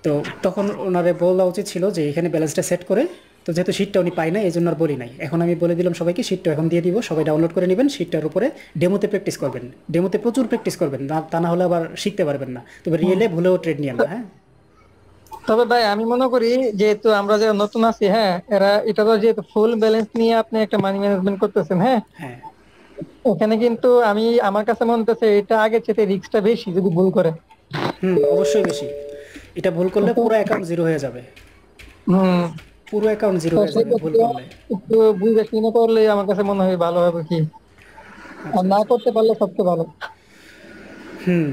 তো তখন ওনারে বলা উচিত ছিল যে এখানে ব্যালেন্সটা সেট করে, তো যেহেতু শিটটা উনি পায় না এই জন্য আর বলি নাই। এখন আমি বলে দিলাম সবাইকে, শিটটা এখন দিয়ে দিব, সবাই ডাউনলোড করে নেবেন। শিটটার উপরে ডেমোতে প্র্যাকটিস করবেন, ডেমোতে প্রচুর প্র্যাকটিস করবেন, তা না হলে আবার শিখতে পারবেন না। তবে রিয়েলে ভুলেও ট্রেড নিয়ে না। হ্যাঁ তবে ভাই আমি মনে করি যেহেতু আমরা যারা নতুন আছি, হ্যাঁ, এটা তো যেহেতু ফুল ব্যালেন্স নিয়ে আপনি একটা মানি ম্যানেজমেন্ট করতেছেন, হ্যাঁ, হ্যাঁ এখানে কিন্তু আমার কাছে মনে হচ্ছে এটা আগের চেয়ে রিস্কটা বেশি যদি ভুল করে। অবশ্যই বেশি। এটা ভুল করলে পুরো অ্যাকাউন্ট জিরো হয়ে যাবে, হম। পুরো অ্যাকাউন্ট জিরো তো হয়ে যাবে ভুল সেক্ষেত্রে করলে। একটু বুঝে শুনে করলে আমার কাছে মনে হয় ভালো হবে কি, আর না করতে পারলে সবচেয়ে ভালো। হুম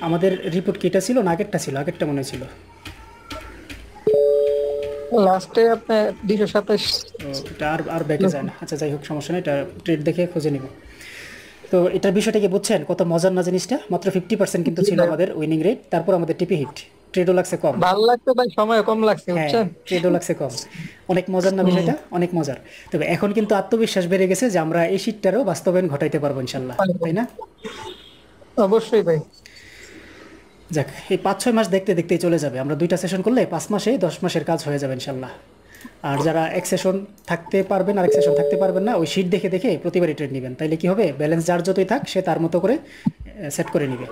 আমাদের রিপোর্ট কি এটা ছিল না আগেরটা ছিল? আগেরটা মনে ছিল। লাস্টে আপনার 227। ও, এটা আর আর ব্যাকে যায় না। আচ্ছা যাই হোক, সমস্যা নেই, এটা ট্রেড দেখে খুঁজে নিব। তো এটার বিষয়টা কি বুঝছেন কত মজার না জিনিসটা? মাত্র 50% কিন্তু ছিল আমাদের উইনিং রেট, তারপর আমাদের টিপি হিট, ট্রেডও লাগছে কম। ভালো লাগতো ভাই, সময় কম লাগছে, হ্যাঁ, বুঝছেন। ট্রেডও লাগছে কম। অনেক মজার না বিষয়টা? অনেক মজার। তবে এখন কিন্তু আত্মবিশ্বাস বেড়ে গেছে যে আমরা এই শীটটারও বাস্তবায়ন ঘটাইতে পারবো ইনশাল্লাহ, তাই না? অবশ্যই ভাই। যাক, এই 5-6 মাস দেখতে দেখতেই চলে যাবে। আমরা 2টা সেশন করলে 5 মাসে 10 মাসের কাজ হয়ে যাবে ইনশাল্লাহ। আর যারা এক সেশন থাকতে পারবেন আর এক সেশন থাকতে পারবেন না, ওই শীট দেখে দেখে প্রতিবারই ট্রেড নেবেন। তাইলে কি হবে, ব্যালেন্স যার যতই থাক সে তার মতো করে সেট করে নেবে।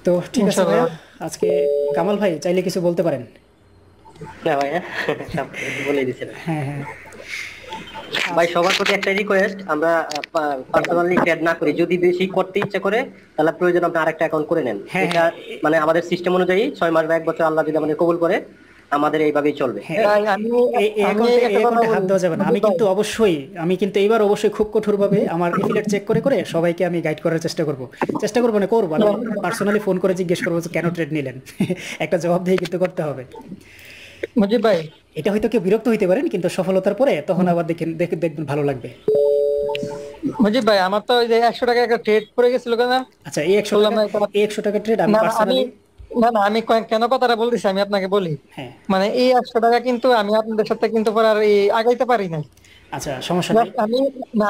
তো ঠিক আছে ভাইয়া, আজকে কামাল ভাই চাইলে কিছু বলতে পারেন। না ভাইয়া, সব বলে দিয়েছিলাম। হ্যাঁ হ্যাঁ ভাই সবার প্রতি একটা রিকোয়েস্ট, আমরা পার্সোনালি ট্রেড না করি। যদি বেশি করতে ইচ্ছা করে তাহলে প্রয়োজন আপনি আরেকটা অ্যাকাউন্ট করে নেন। হ্যাঁ, এটা মানে আমাদের সিস্টেম অনুযায়ী 6 মাস বা 1 বছর আল্লাহ যদি আমাদের কবুল করে, আমাদের এইভাবেই চলবে। হ্যাঁ, ভাই আমি এই আমি একটা কথা অ্যাকাউন্টে হাত দেওয়া যাবে না। বলি আমি ভাই। কিন্তু অবশ্যই, এইবার অবশ্যই খুব কঠোরভাবে আমার এফিলিয়েট চেক করে করে সবাইকে আমি গাইড করার চেষ্টা করব। না করবো, আমি পার্সোনালি ফোন করে জিজ্ঞেস করবো যে কেন ট্রেড নিলেন। একটা জবাব দিয়ে কিন্তু করতে হবে। মুজিব ভাই, এটা হয়তো কেউ বিরক্ত হইতে পারেন, কিন্তু সফলতার পরে তখন আবার দেখবেন ভালো লাগবে। মুজিব ভাই, আমার তো ওই যে 100 টাকা একটা ট্রেড পড়ে গেছিল না। আচ্ছা, এই 100 বললাম টাকা, না এটা- এই 100 টাকা ট্রেড আমি না না, পার্সোনালি, আমি কেন কথাটা বলতেছি আমি আপনাকে বলি। হ্যাঁ মানে এই 100 টাকা কিন্তু আমি আপনাদের সাথে কিন্তু পরে আর আগাইতে পারি নাই। আচ্ছা সমস্যা নেই। Just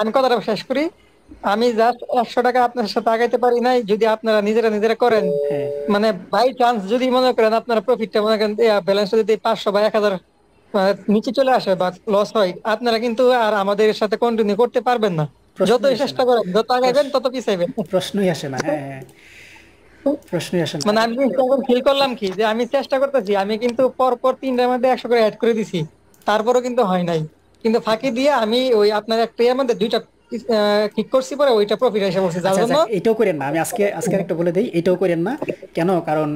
আমি কথাটা শেষ করি। আমি জাস্ট 100 টাকা আপনার সাথে আগাইতে পারি নাই। যদি আপনারা নিজেরা করেন, হ্যাঁ মানে বাই চান্স যদি মনে করেন আপনারা প্রফিটটা মনে করেন ব্যালেন্স যদি 500 বা 1000 নিচে চলে আসে বা লস হয়, আপনারা কিন্তু আর আমাদের সাথে কন্টিনিউ করতে পারবেন না। প্রশ্নই যতই আসে চেষ্টা না। করেন, যত আগাইবেন তত পিছাইবেন। প্রশ্নই আসে না। হ্যাঁ হ্যাঁ, প্রশ্নই আসে না। মানে আমি এখন ফিল করলাম কি যে আমি চেষ্টা করতেছি, আমি কিন্তু পর 3টার মধ্যে 100 করে অ্যাড করে দিছি, তারপরও কিন্তু হয় নাই। কিন্তু ফাঁকি দিয়ে আমি ওই আপনার একটা মধ্যে 2টা ঠিক করছি, পরে ওইটা প্রফিট এসে বলছি, যার আচ্ছা জন্য এটাও করেন না। আমি আজকে একটা বলে দিই, এটাও করেন না। কেন? কারণ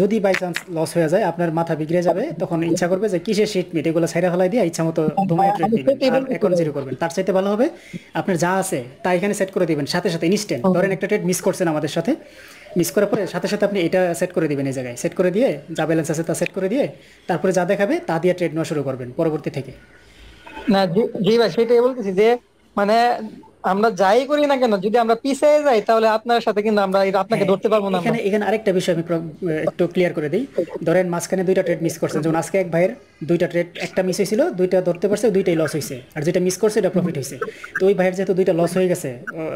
যদি বাই চান্স লস হয়ে যায় আপনার মাথা বিগড়ে যাবে, তখন ইচ্ছা করবে যে কিসের শিট মিট এগুলো ছাইরা ফেলাই দিয়ে ইচ্ছা মতো ধুমায় ট্রেড আমি দিবেন সেটাই আর বলতে অ্যাকাউন্ট চাই। জিরো করবেন। তার চাইতে ভালো হবে আপনার যা আছে তা এখানে সেট করে দিবেন সাথে সাথে ইনস্ট্যান্ট। ধরেন একটা ট্রেড মিস করছেন আমাদের সাথে, মিস করার পরে সাথে সাথে আপনি এটা সেট করে দিবেন, এই জায়গায় সেট করে দিয়ে যা ব্যালেন্স আছে তা সেট করে দিয়ে তারপরে যা দেখাবে তা দিয়ে ট্রেড নেওয়া শুরু করবেন পরবর্তী থেকে। না জি জি ভাই, সেটাই বলতেছি যে মানে আমরা যাই করি না কেন, যদি আমরা পিছিয়ে যাই তাহলে আপনার সাথে কিন্তু আমরা আপনাকে হ্যাঁ, ধরতে পারবো না আমরা। এখানে আরেকটা বিষয় আমি একটু ক্লিয়ার করে দিই। ধরেন মাঝখানে 2টা ট্রেড মিস করছেন, যেমন আজকে এক ভাইয়ের 2টা ট্রেড, একটা মিস হয়েছিল, 2টা ধরতে পারছে, 2টাই লস হয়েছে, আর যেটা মিস করছে এটা প্রফিট হয়েছে। তো ওই ভাইয়ের যেহেতু 2টা লস হয়ে গেছে,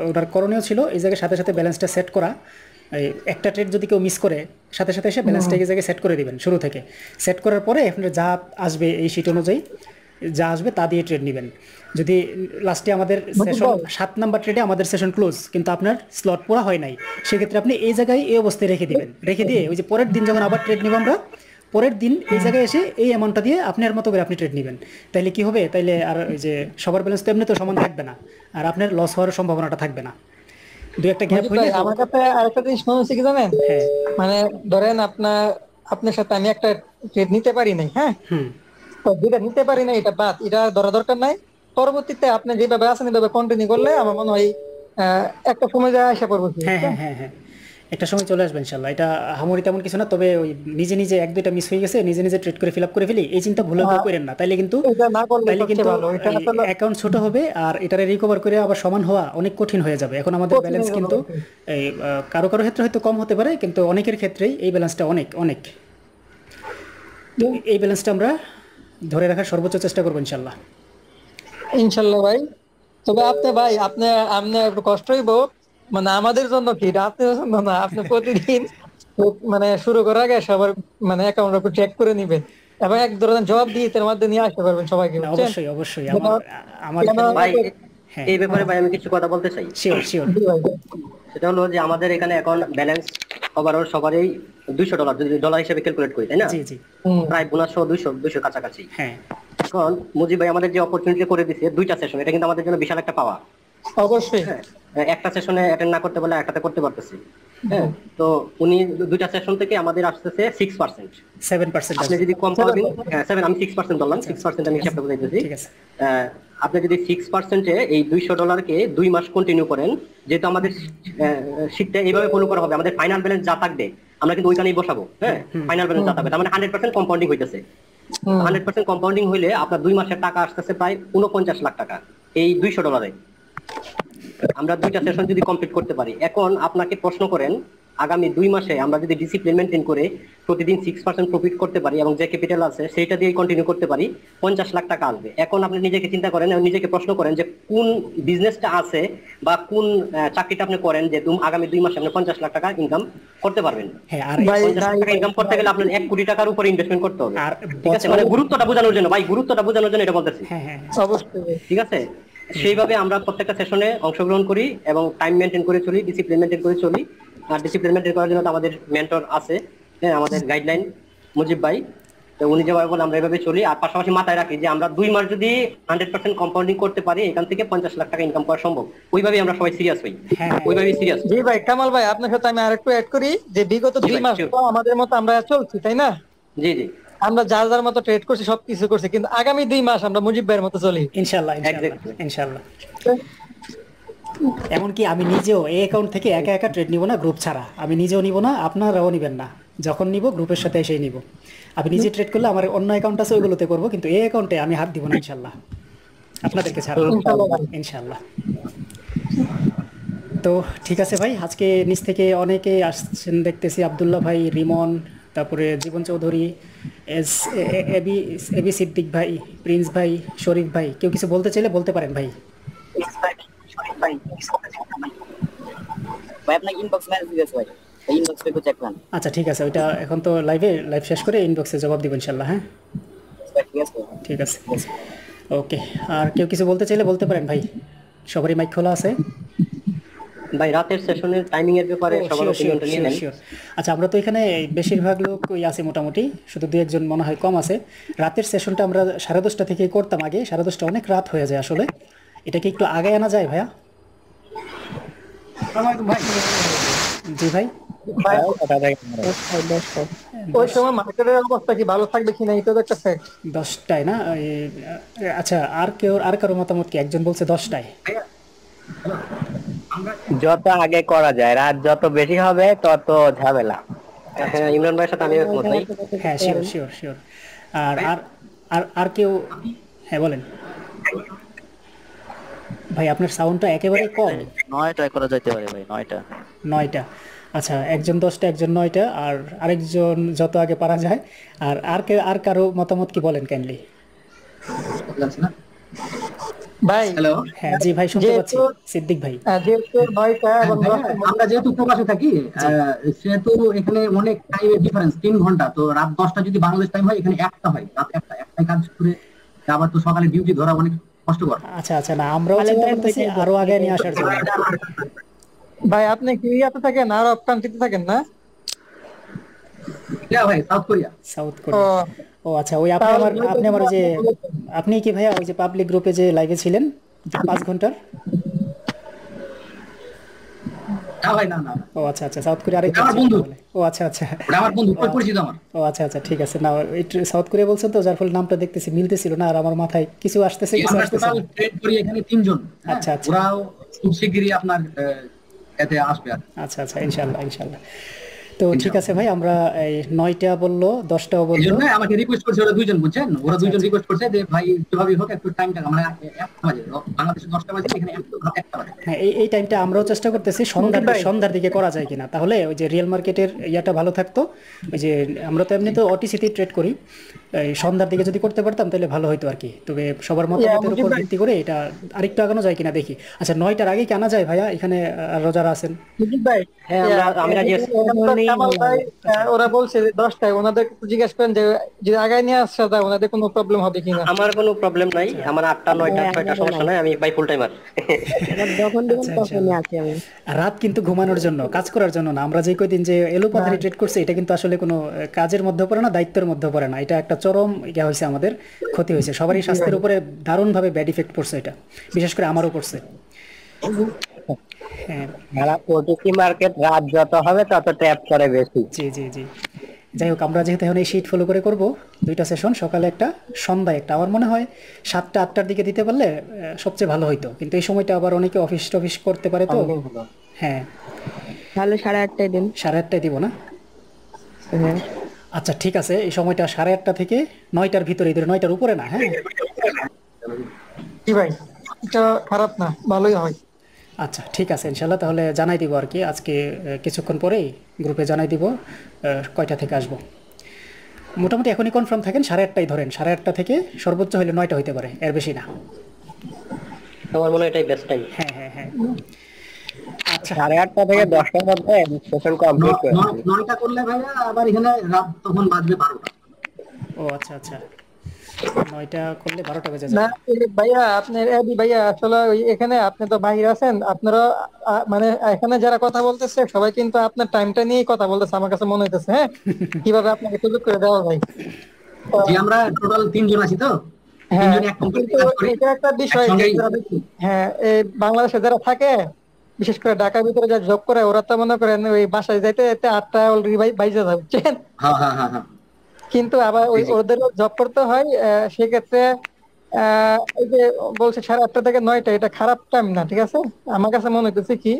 ওটার করণীয় ছিল এই জায়গায় সাথে সাথে ব্যালেন্সটা সেট করা। এই একটা ট্রেড যদি কেউ মিস করে সাথে সাথে এসে ব্যালেন্সটা এই জায়গায় সেট করে দিবেন শুরু থেকে। সেট করার পরে আপনার যা আসবে এই শিট অনুযায়ী যা আসবে তা দিয়ে ট্রেড নেবেন। যদি লাস্টে আমাদের সেশন 7 নাম্বার ট্রেডে আমাদের সেশন ক্লোজ, কিন্তু আপনার স্লট পুরা হয় নাই, সেক্ষেত্রে আপনি এই জায়গায় এই অবস্থায় রেখে দিবেন। রেখে দিয়ে ওই যে পরের দিন যখন আবার ট্রেড নেব আমরা, পরের দিন এই জায়গায় এসে এই অ্যামাউন্টটা দিয়ে আপনার মতো করে আপনি ট্রেড নেবেন। তাইলে কি হবে, তাইলে আর ওই যে সবার ব্যালেন্স তো এমনি তো সমান থাকবে না, আর আপনার লস হওয়ার সম্ভাবনাটা থাকবে না। দু একটা গ্যাপ মুজিব হইলে ভাই, আমার কাছে আরেকটা জিনিস মনে হচ্ছে কি জানেন, হ্যাঁ মানে ধরেন আপনার সাথে আমি একটা ট্রেড নিতে পারি নাই, হ্যাঁ, হুম তো যেটা নিতে পারি না এটা বাদ, এটা আর ধরা দরকার নাই। পরবর্তীতে আপনি যেভাবে আছেন এভাবে কন্টিনিউ করলে আমার মনে হয় একটা সময় যায় আসা পড়বো কি, হ্যাঁ বুঝছেন? হ্যাঁ হ্যাঁ হ্যাঁ, একটা সময় চলে আসবে ইনশাল্লাহ। এটা হামরি তেমন কিছু না, তবে ওই নিজে নিজে 1-2টা মিস হয়ে গেছে নিজে নিজে ট্রেড করে ফিল আপ করে ফেলি, এই চিন্তা ভুলে কেউ করেন না। তাইলে কিন্তু এটা না করলে সবচেয়ে ভালো। এটা আসলে অ্যাকাউন্ট ছোট হবে আর এটারে রিকভার করে আবার সমান হওয়া অনেক কঠিন হয়ে যাবে। এখন আমাদের কঠিন ব্যালেন্স হয়ে কিন্তু যাবে। এই কারো কারো ক্ষেত্রে হয়তো কম হতে পারে, কিন্তু অনেকের ক্ষেত্রেই এই ব্যালেন্সটা অনেক অনেক। তো এই ব্যালেন্সটা আমরা ধরে রাখার সর্বোচ্চ চেষ্টা করবো ইনশাল্লাহ। ইনশাল্লাহ ভাই। তবে আপনি একটু কষ্ট হইব, মানে আমাদের জন্য কি, এটা আপনাদের জন্য না। আপনি প্রতিদিন মানে শুরু করার আগে সবার মানে অ্যাকাউন্ট একটু চেক করে নিবেন এবং এক ধরনের জবাব দিয়ে তার মধ্যে নিয়ে আসতে পারবেন সবাইকে, না, বুঝছেন? অবশ্যই অবশ্যই যেটা- আমার কেন- এখানে ভাই হ্যাঁ। এই ব্যাপারে ভাই আমি কিছু কথা বলতে চাই। Sure sure. জি ভাই। সেটা হলো যে আমাদের এখানে এখন ব্যালেন্স ওভারঅল সবারই $200 যদি ডলার হিসেবে ক্যালকুলেট করি, তাই না? জি জি। হুম। প্রায় বোনাস সহ 200 কাছাকাছি। হ্যাঁ এখন মুজিব ভাই আমাদের যে অপরচুনিটি করে দিচ্ছে 2টা সেশন, এটা কিন্তু আমাদের জন্য বিশাল একটা পাওয়া। অবশ্যই। হ্যাঁ, একটা সেশনে অ্যাটেন্ড না করতে বলে একটাতে করতে পারতেছি। হ্যাঁ, তো উনি 2টা সেশন থেকে আমাদের আসতেছে 6%। 7% আপনি যদি কম্পাউন্ডিং 7 আমি 6% বললাম, 6% আমি হিসাবটা বুঝাইতেছি। ঠিক আছে। আপনি যদি 6%-এ এই $200 2 মাস কন্টিনিউ করেন, যেহেতু আমাদের শীটটা এইভাবে ফলো করা হবে, আমাদের ফাইনাল ব্যালেন্স যা থাকবে আমরা কিন্তু ওইখানেই বসাবো। হ্যাঁ, ফাইনাল ব্যালেন্স যা থাকবে তার মানে 100% কম্পাউন্ডিং হইতেছে। 100% কম্পাউন্ডিং হইলে আপনার 2 মাসের টাকা আসতেছে প্রায় 49 লাখ টাকা এই $200। আমরা 2টা সেশন যদি কমপ্লিট করতে পারি, এখন আপনাকে প্রশ্ন করেন আগামী 2 মাসে আমরা যদি ডিসিপ্লিন মেনটেন করে প্রতিদিন 6% প্রফিট করতে পারি এবং যে ক্যাপিটাল আছে সেটা দিয়ে কন্টিনিউ করতে পারি, 50 লাখ টাকা আসবে। এখন আপনি নিজেকে চিন্তা করেন এবং নিজেকে প্রশ্ন করেন যে কোন বিজনেসটা আছে বা কোন চাকরিটা আপনি করেন যে আগামী 2 মাসে আপনি 50 লাখ টাকা ইনকাম করতে পারবেন। হ্যাঁ আর 50 লাখ টাকা ইনকাম করতে গেলে আপনার 1 কোটি টাকার উপরে ইনভেস্টমেন্ট করতে হবে। আর ঠিক আছে, মানে গুরুত্বটা বোঝানোর জন্য ভাই, গুরুত্বটা বোঝানোর জন্য এটা বলতেছি। হ্যাঁ হ্যাঁ অবশ্যই। ঠিক আছে, সেইভাবে আমরা প্রত্যেকটা সেশনে অংশগ্রহণ করি এবং টাইম মেনটেন করে চলি, ডিসিপ্লিন মেনটেন করে চলি। আর ডিসিপ্লিন মেনটেন করার জন্য তো আমাদের মেন্টর আছে, হ্যাঁ, আমাদের গাইডলাইন মুজিব ভাই। তো উনি যেভাবে বলে আমরা এভাবে চলি। আর পাশাপাশি মাথায় রাখি যে আমরা 2 মাস যদি 100% কম্পাউন্ডিং করতে পারি, এখান থেকে 50 লাখ টাকা ইনকাম করা সম্ভব। ওইভাবেই আমরা সবাই সিরিয়াস হই, হ্যাঁ। ওইভাবেই সিরিয়াস। জি ভাই, কামাল ভাই আপনার সাথে আমি আরেকটু অ্যাড করি যে বিগত জি 2 ভাই, মাস sure. তো আমাদের মতো আমরা চলছি, তাই না? জি জি, আমরা যার যার মতো ট্রেড করছি, সবকিছু করছি, কিন্তু আগামী 2 মাস আমরা মুজিব ভাইয়ের মতো চলি। ইনশাআল্লাহ ইনশাআল্লাহ Exactly. ইনশাআল্লাহ। এমনকি আমি নিজেও এই অ্যাকাউন্ট থেকে একা একা ট্রেড নিব না, গ্রুপ ছাড়া। আমি নিজেও নিব না, আপনারাও নিবেন না। যখন নিব গ্রুপের সাথে এসেই নিব। আমি নিজে ট্রেড করলে আমার অন্য অ্যাকাউন্ট আছে, ওইগুলোতে করবো, কিন্তু এই অ্যাকাউন্টে আমি হাত দিব না ইনশাআল্লাহ, আপনাদেরকে ছাড়া ইনশাআল্লাহ। তো ঠিক আছে ভাই, আজকে নিচ থেকে অনেকে আসছেন দেখতেছি, আব্দুল্লাহ ভাই, রিমন, তারপরে জীবন চৌধুরী, এবি সিদ্দিক ভাই, প্রিন্স ভাই, শরীফ ভাই। কেউ কিছু বলতে চাইলে বলতে পারেন ভাই। ভাই আপনাকে ইনবক্স মেসেজ দিয়েছে ভাই, এই ইনবক্সটা একটু চেক করেন। আচ্ছা ঠিক আছে, ওইটা এখন তো লাইভ শেষ করে ইনবক্সে জবাব দিব ইনশাল্লাহ। হ্যাঁ ঠিক আছে ঠিক আছে, ওকে। আর কেউ কিছু বলতে চাইলে বলতে পারেন ভাই, সবারই মাইক খোলা আছে। ভাই রাতের সেশনের টাইমিং এর ব্যাপারে সবার অপিনিয়নটা নিয়ে নেন। আচ্ছা, আমরা তো এখানে বেশিরভাগ লোক ওই আছে মোটামুটি, শুধু 2-1 মনে হয় কম আছে। রাতের সেশনটা আমরা 10:30 থেকে করতাম আগে, 10:30 অনেক রাত হয়ে যায় আসলে। এটা কি একটু আগে আনা যায় ভাইয়া? জি ভাই। ওই সময় মার্কেটের অবস্থা কি ভালো থাকবে কিনা এটা তো একটা ফ্যাক্ট। 10টায় না? আচ্ছা, আর কারো মতামত কি? একজন বলছে 10টায়। যত আগে করা যায়, রাত যত বেশি হবে তত ঝামেলা। হ্যাঁ, ইমরান ভাইয়ের সাথে আমি একমত ভাই। হ্যাঁ শিওর। আর আর আর আর কেউ? হ্যাঁ বলেন ভাই, আপনার সাউন্ডটা একেবারে কম। 9টায় করা যাইতে পারে ভাই, 9টা। আচ্ছা, একজন 10টা, একজন 9টা, আর আরেকজন যত আগে পারা যায়। আর কারো মতামত কি বলেন কাইন্ডলি। ভাই হ্যালো, হ্যাঁ জি ভাই, শুনতে পাচ্ছি সিদ্দিক ভাই। যেহেতু 9টা এবং 10টা আমরা যেহেতু প্রবাসে থাকি, সেহেতু এখানে অনেক টাইমের ডিফারেন্স, 3 ঘন্টা। তো রাত 10টা যদি বাংলাদেশ টাইম হয়, এখানে 1টা হয়, রাত 1টায় কাজ করে আবার তো সকালে ডিউটি ধরা অনেক কষ্টকর। আচ্ছা, না আমরাও চিন্তা করতেছি আরো আগে নিয়ে আসার জন্য। ভাই আপনি কি ইয়াতে থাকেন, আর অফ কান্ট্রিতে থাকেন না? ভাই সাউথ কোরিয়া। South Korea. ও আচ্ছা, ওই আপনি আমার ওই যে, আপনি কি ভাইয়া ওই যে পাবলিক গ্রুপে যে লাইভে ছিলেন 5 ঘন্টার? না ভাই, না। ও আচ্ছা, সাউথ কোরিয়া আরেক বন্ধু। ও আচ্ছা, ওটা আমার বন্ধু, পরিচিত আমার। ও আচ্ছা, ঠিক আছে। না সাউথ কোরিয়া বলছেন তো, যার ফলে নামটা দেখতেছি মিলতেছিল না, আর আমার মাথায় কিছু আসতেছে কিছু আসতেছে না। ট্রেড করি এখানে 3 জন। আচ্ছা। ওরাও খুব শিগগিরই আপনার এতে আসবে আর। আচ্ছা, ইনশাআল্লাহ। তো ঠিক আছে ভাই, আমরা এই 9টা বললো, 10টাও বললো। এইজন্য আমাকে রিকোয়েস্ট করছে ওরা 2 জন, বুঝছেন? ওরা 2 জন রিকোয়েস্ট করছে যে ভাই যেভাবেই হোক একটু টাইমটা, আমরা 1টা বাজে, বাংলাদেশে 10টা বাজে, এখানে 1টা বাজে। হ্যাঁ, এই টাইমটা আমরাও চেষ্টা করতেছি সন্ধ্যার দিকে করা যায় কিনা, তাহলে ওই যে রিয়েল মার্কেটের ইয়াটা ভালো থাকতো। ওই যে আমরা তো এমনি তো OTC-তে ট্রেড করি, এই সন্ধ্যার দিকে যদি করতে পারতাম তাহলে ভালো হইতো আর কি। তবে সবার মতামতের উপর ভিত্তি করে এটা আরেকটু আগানো যায় কিনা দেখি। আচ্ছা, 9টার আগে কি আনা যায় ভাইয়া? এখানে আরো যারা আছেন। ভাই হ্যাঁ, আমি রাজি আছি। কামাল ভাই ওরা বলছে যে 10টায়, ওনাদের জিজ্ঞেস করেন যে যদি আগায় নিয়ে আসা যায় ওনাদের কোনো প্রবলেম হবে কিনা। আমার কোনো প্রবলেম নাই, আমার 8টা 9টা 6টা সমস্যা নাই, আমি ভাই ফুল টাইমার। যখন দেখুন তখনই আছি আমি। রাত কিন্তু ঘুমানোর জন্য, কাজ করার জন্য না। আমরা যে কয়দিন যে এলোপাথারি ট্রেড করছি এটা কিন্তু আসলে কোনো কাজের মধ্যে পড়ে না, দায়িত্বের মধ্যে পড়ে না। এটা একটা চরম ইয়া হয়েছে, আমাদের ক্ষতি হয়েছে, সবারই স্বাস্থ্যের উপরে দারুণভাবে ব্যাড ইফেক্ট পড়ছে এটা, বিশেষ করে আমারও পড়ছে। হ্যাঁ ওটিসি মার্কেট রাত যত হবে তত ট্র্যাপ করে বেশি। জি জি জি, যাই হোক, আমরা যেহেতু এখন এই শিট ফলো করে করব, 2টা সেশন, সকালে একটা সন্ধ্যায় একটা, আমার মনে হয় 7টা 8টার দিকে দিতে পারলে সবচেয়ে ভালো হইতো, কিন্তু এই সময়টা আবার অনেকে অফিস টফিস করতে পারে তো। হ্যাঁ তাহলে 8:30টায় দিন। 8:30টায় দিব না? হ্যাঁ আচ্ছা ঠিক আছে, এই সময়টা 8:30 থেকে 9টার ভিতরে, 9টার উপরে না। হ্যাঁ কি ভাই, এটা খারাপ না, ভালোই হয়। আচ্ছা ঠিক আছে, ইনশাল্লাহ তাহলে জানাই দিব আর কি, আজকে কিছুক্ষণ পরেই গ্রুপে জানাই দিব কয়টা থেকে আসবো। মোটামুটি এখনই কনফার্ম থাকেন, 8:30টাই ধরেন, 8:30 থেকে সর্বোচ্চ হলে 9টা হইতে পারে, এর বেশি না। আমার মনে হয় এটাই বেস্ট টাইম। হ্যাঁ হ্যাঁ হ্যাঁ। আচ্ছা 8:30 থেকে 10টার মধ্যে সেশন কমপ্লিট করে 9টা করলে ভাইয়া আবার এখানে রাত তখন বাজবে 12টা। ও আচ্ছা আচ্ছা, 9টা করলে 12টা বেজে না যাবে। ভাইয়া, আপনার ভাইয়া আসলে এখানে আপনি তো বাইরে আছেন, আপনারা মানে এখানে যারা কথা বলতেছে সবাই কিন্তু আপনার টাইমটা নিয়েই কথা বলতেছে আমার কাছে মনে হইতেছে। হ্যাঁ, কিভাবে আপনাকে সুযোগ করে দেওয়া যায়। যে আমরা টোটাল 3 জন আছি তো, হ্যাঁ, 3 জন এক কোম্পানিতে কিন্তু কাজ করি। এটা একটা বিষয় যে একসঙ্গেই- হ্যাঁ, এই বাংলাদেশে যারা থাকে, বিশেষ করে ঢাকার ভিতরে যারা জব করে, ওরা তো মনে করেন ওই বাসায় যাইতে যাইতে 8টা অলরেডি বাইজে যাবে, বুঝছেন? হ্যাঁ হ্যাঁ হ্যাঁ হ্যাঁ। কিন্তু আবার ওদের জব করতে হয়, সেক্ষেত্রে এই যে বলছে 8:30 থেকে 9টা, এটা খারাপ টাইম না, ঠিক আছে আমার কাছে মনে হইতেছে কি।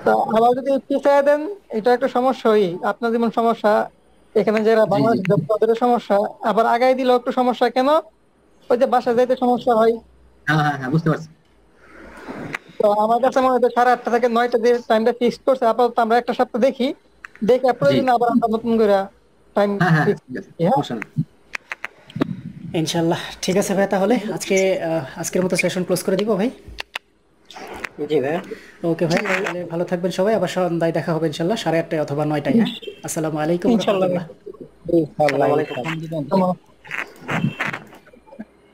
তো আবার যদি পিছিয়ে দেন, এটা একটা সমস্যা, হয় আপনার যেমন সমস্যা, এখানে যারা বাংলাদেশ জব তাদের সমস্যা, আবার আগাই দিলেও একটু সমস্যা। কেন? ওই যে বাসায় যাইতে সমস্যা হয়। হ্যাঁ হ্যাঁ হ্যাঁ, বুঝতে পারছি। তো আমার কাছে মনে হয় 8:30 থেকে 9টা যে টাইমটা ফিক্স করছে, আপাতত আমরা একটা সপ্তাহ দেখি, দেখে প্রয়োজন আবার আমরা নতুন করে টাইম হ্যাঁ হ্যাঁ ফিক্স। ঠিক আছে, হ্যাঁ সমস্যা নেই। ইনশাল্লাহ ঠিক আছে ভাই, তাহলে আজকের মতো সেশন ক্লোজ করে দিব ভাই। জি ভাই, ওকে ভাই, তাহলে ভালো থাকবেন সবাই, আবার সন্ধ্যায় দেখা হবে ইনশাল্লাহ 8:30টায় অথবা 9টায়। হ্যাঁ, আসসালামু আলাইকুম ইনশাল্লাহ। রহমতুল্লাহ। আসসালামু আলাইকুম। তোমার